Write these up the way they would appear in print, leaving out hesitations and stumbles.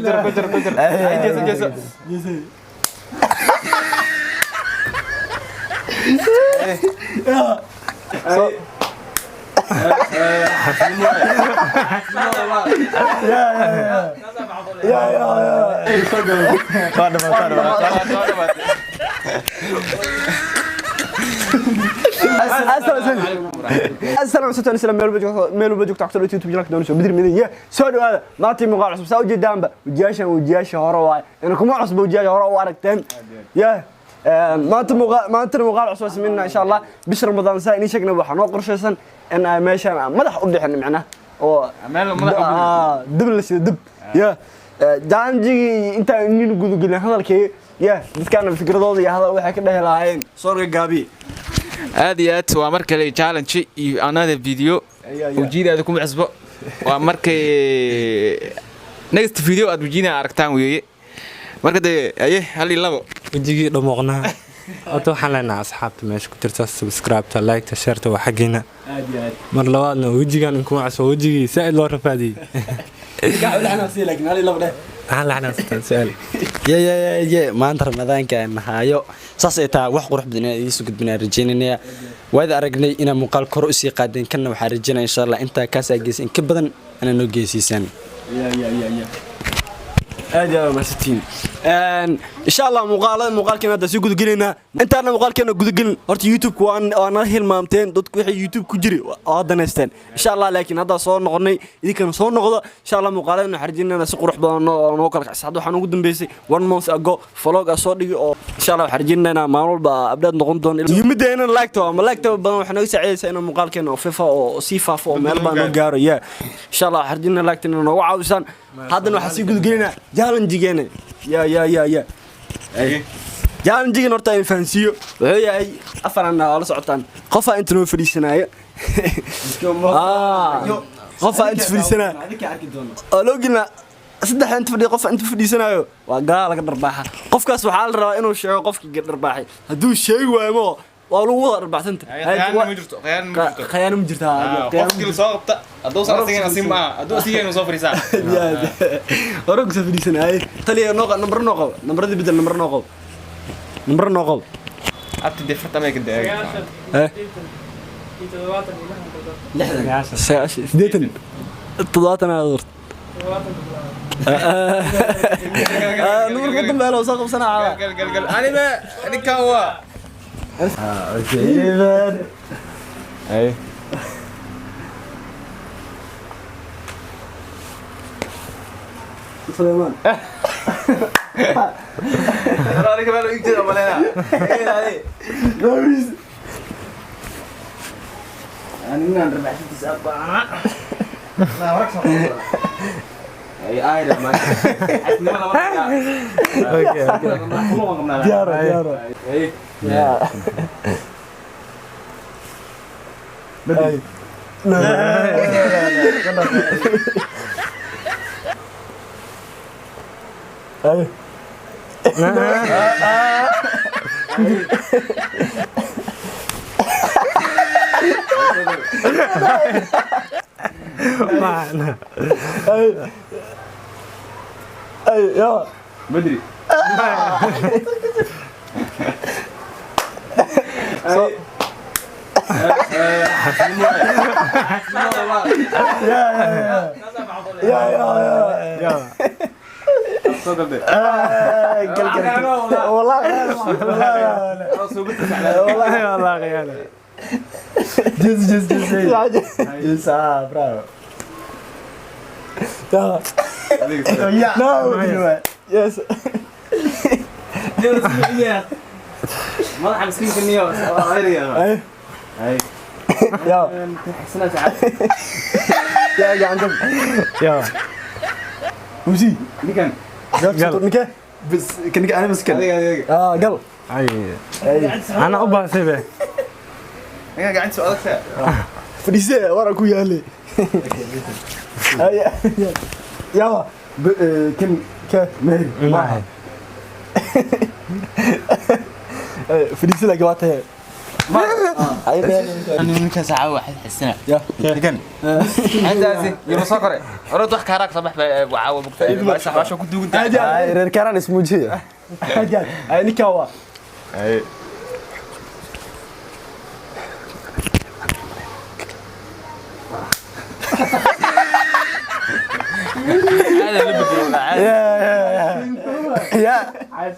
كجر هاي جيسو السلام ميلو بجوك تاكتور يوتيوب جناك دونسو بدري مدن سو هذا ماتي مقال عصب ساو جدانبا وجياشا هورا واي انكم عصب وجياشا هورا واركتين يا maanta muuqaal cusub sameeyna insha Allah bish Ramadan saa inii sheegna waxaan oo qorsheysan in ay meeshan madax u dhixin macna oo dib la sii dib ya daanjigi inta inuu gudugelin hadalkii ya dadkana fikradooda iyo hadal waxay ka dhahelayeen soo gaabi aad iyo aad waa markale challenge iyo another video ujiidaada kuma cusbo waa markay next video aad ujiina aragtaan weeye marka aye hal labo وجيجي دموقنا أتو حلنا أصحابته ماشي كنت سبسكرايب لايك تشيرت وحقنا مر لوادنا وجيجي نكون عسو وجيجي سائل لو رفادي قاعد انا اسالك لكن هذه لبده انا سؤال يا ما انت رمضان كان هايو ساسيتا wax qurux badan ay isu gudbinaa rajeynaya wada aragnay ina muuqaal kor u sii qaadeen kana waxa rajeynaa insha Allah inta ka saageysan ka badan ana noo geesiisan يا هذا ما 60 ان شاء الله muuqaalkeena hada si gud galina intaana muuqaalkeena gud galin horta youtube waan hilmaamteen dadku waxay youtube ku jiri oo daneysteen insha Allah laakiin hada soo noqonay idinkan soo noqdo insha Allah muuqaalkeena xarjinana si qurux badan oo kala xisad waxaan ugu dambeysay 1 month ago vlog soo dhigi oo insha Allah xarjinana maalin walba update noqon doon yimideena like badan waxaan uga saacidaysaa in muuqaalkeena oo FIFA oo si faafo oo meel baan u gaaro insha Allah xarjinana like-tina noo caawisan hadana waxa si gud galina challenge-geena يا جان جيجن horta ay faansiyo wuxuu yahay afarana wala socotaan qof aan inta noo fariisanaayo qof aan inta fariisanaayo adika arki doono ologina saddex inta fadhiyo qof inta fadhiisanaayo waa gaal laga darbaaxa qofkaas waxa la rabaa inuu sheego qofkii darbaaxay haduu sheegi waayo waa lagu wada darbaaxsanta khayaan ma jirto qofkii soo qabta adoo saartayna sima adoo siiyay soo fariisaa orog soo fariisanaayo taliya number noqo numberada bedel number noqo abti defarta ma ka daay سديتن تضاطنا دورت نور قدام له ساق سنه قال انا ما اديك هو اوكي اي سليمان انا كمان يجي مالنا ايه هذه لوريس انا نربح 9 باع لا وركش اي ايد ما اوكي ديارة اي بدي اي معنا اي يا بدري يا والله غيانا جز برافو يس ما حمسكين كنيو غيري اي يا حسنا ساعات يا عندك يا وزي نكن نكن بس كنك انا مسكن قل انا ابا سيبه انا قاعد سؤالك فريسه ورا كو يالي يا كم مهري معي فريسه لقواته ninka saca waxa xisna degan antaasi yiro soo kore orod wax kaaraak sabax waa bugtay ma saxaasho ku duugan reer karaan ismuujiya ay ninka waa ay هذا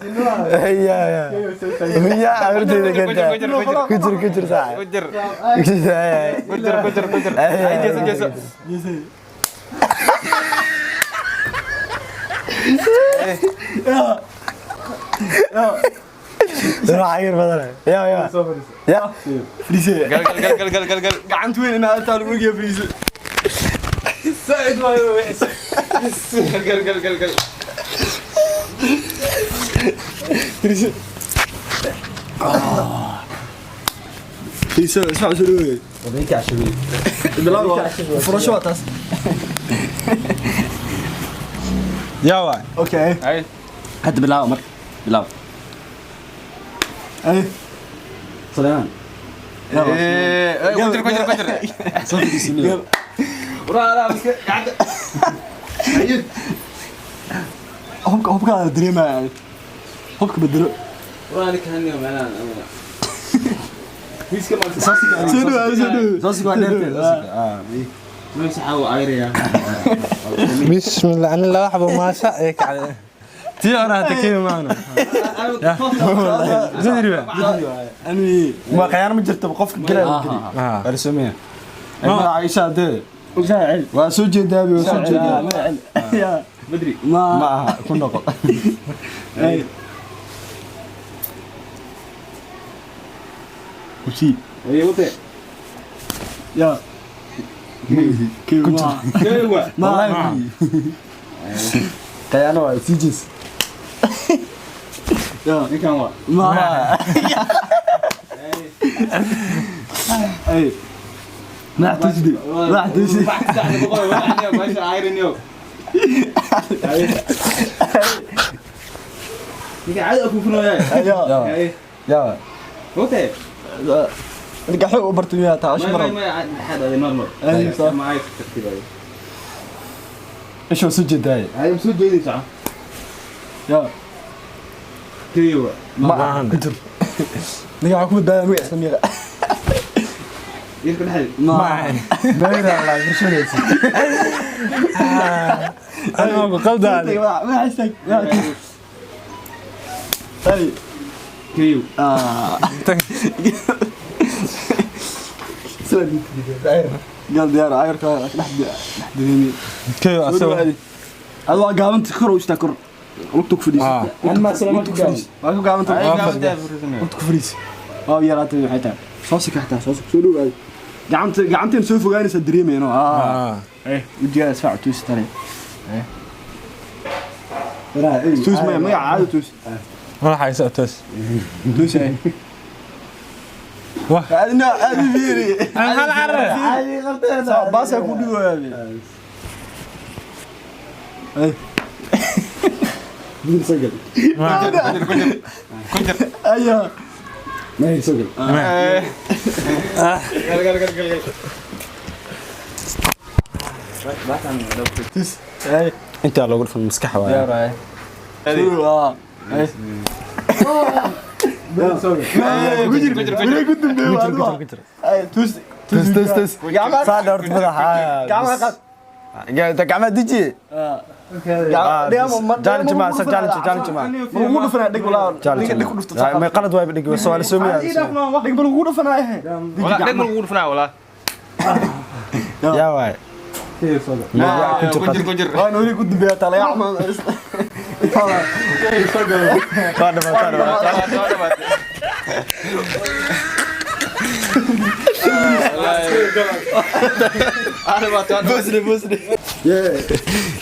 اللي بدي يا عرفتي اذا كنت كجر ساعه كجر كجر راح عير بدل يا فريسه قال قعنت وين انا انت الورقه فريسه ساعد ما يوحش قال فريسه فريسه اسمع شنو وديك عشوي بالله فرشوا تاس يا واي اوكي اي هات بالله مر بالله اي سلام كجر صافي سنين ورا لا بس قاعد ايوه هم كانوا دريمه يعني هم بدلوا ورا لك هني معنا فيش كمان صاصي قاعد ما يسحوا عيريا بسم الله انا لا احب ما شاءك على تي انا تكيم معنا زيري اني ما خيار ما جرت بقفك كلا رسميه انا عايشه ده وجاعل وسوجي دابي وسوجي يا بدري ما كنا نقول اي وشي اي وطي يا كنت ما كيانو سيجيس يا كان هو ما اي ما تجدي ما تجدي ما عايرين يو نيجي عاد اكو فنو يا يا وطي انك حلو برتميات عاش مره ما هذا نورمال اي صح ما عايز ترتيب هاي ايش هو سجد هاي هاي مسود جيدي صح يا كيو ما كنت نيجي عقب الدائم ويا سميره يمكن حل ما باين على شو نسي انا بقلد عليك ما حسك هاي كيو قال ديار عاير لحد يمين كيف اسوي هذا قامت تكر واشتكر وقتك فريس اما سلامتك جاهز ما قامت وقتك فريس يا راتي حتى صوصك حتى صوصك سولو هاي قعمتين سوي فوقاني سدريمي انا ايه وجي اسفع توس ترى ايه توس ما عاد توس راح يسوي توس توس ايه واه انا فيري انا العرب عادي غلطان باس اكو دو هذه ايه مين سجل كنت ايوه ما هي سجل قال تس ايه انت لو قلت في المسكحه يا واي راي ايه تس صار فضح قاعد ديجي جاني جماعه جاني جماعه مو دفنا دق ولا ما قلد واي بدق سؤال سومي دق بلو دفنا ايه ولا دق نقول فنا ولا يا واي كنجر انا ولي كنت بيت على يا عم بوسني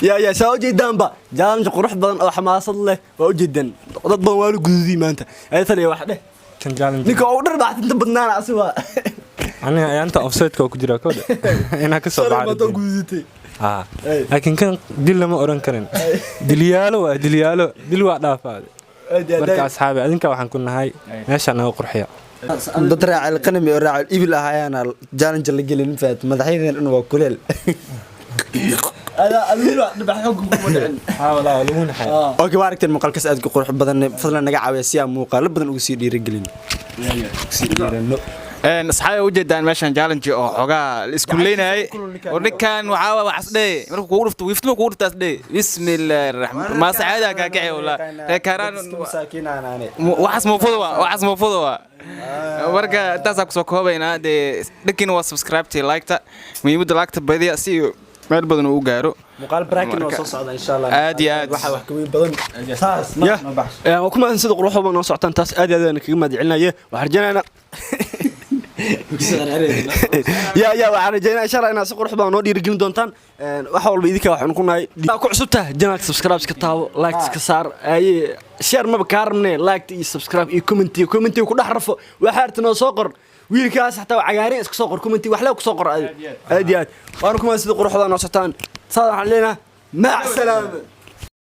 يا سو جدان با جامج قروح بدن او حماسد له waa jidan dad badan waa gududii maanta ay taliya wax dheh كان جالن ninka oo dhar baaxad inta badnaan asiba انا انت اوفسايد كو كجرا كود انا كسو ma بعد gududtay لكن كان دل لما اورن كرين دليالو دل waa dhaafaa marka asxaabi adinka waxaan ku nahay meesha naga qurxiya dad raacal qanami oo raacal ibil ahaayana challenge la gelin faad madaxyadeen in waa kuleel هذا أمير نبح حقكم ودعن حاول لون حي اوكي waaragteen muuqaalkaas aad ku qurux badan fadlan naga caawiya si aan muuqaalo badan ugu sii dhiirigelin asxaabay u jeedaan meeshan challenge oo xogaa la isku leenahay oo ninkan waxa wax asdee markuu kugu dhufto wiiftimo kugu dhufto asdee bismillaahir rahmaan ma saacada ka kacay wala reekaraan waxas muufudo waa marka intaas ku soo koobayna dadkiina waa subscribe to like ta muhiimada like ta badiya si meel badan uu gaaro muuqaal braakin oo soo socda insha Allah aad iyo aad waxa wax ka weyn badan taas ma baxsh وكما أنسد قروحه من وسعتان تاس أدي أنا كلمة دعنا وحرجنا يا وحرجنا إن شاء الله أنا سقروح بقى نودي رجلين دونتان وحاول بيديك وحنكون هاي أكو عصبته جنات سبسكرايب كتاو لايك كسار أي شير ما بكارمني لايك سبسكرايب كومنتي وكل حرف وحارتنا صقر wiilkaas xataa cagaarin iska soo qor comment wax la ku soo qor aad waanu kuma sida quruxda noo socotaan saad waxaan leenahay ma salaam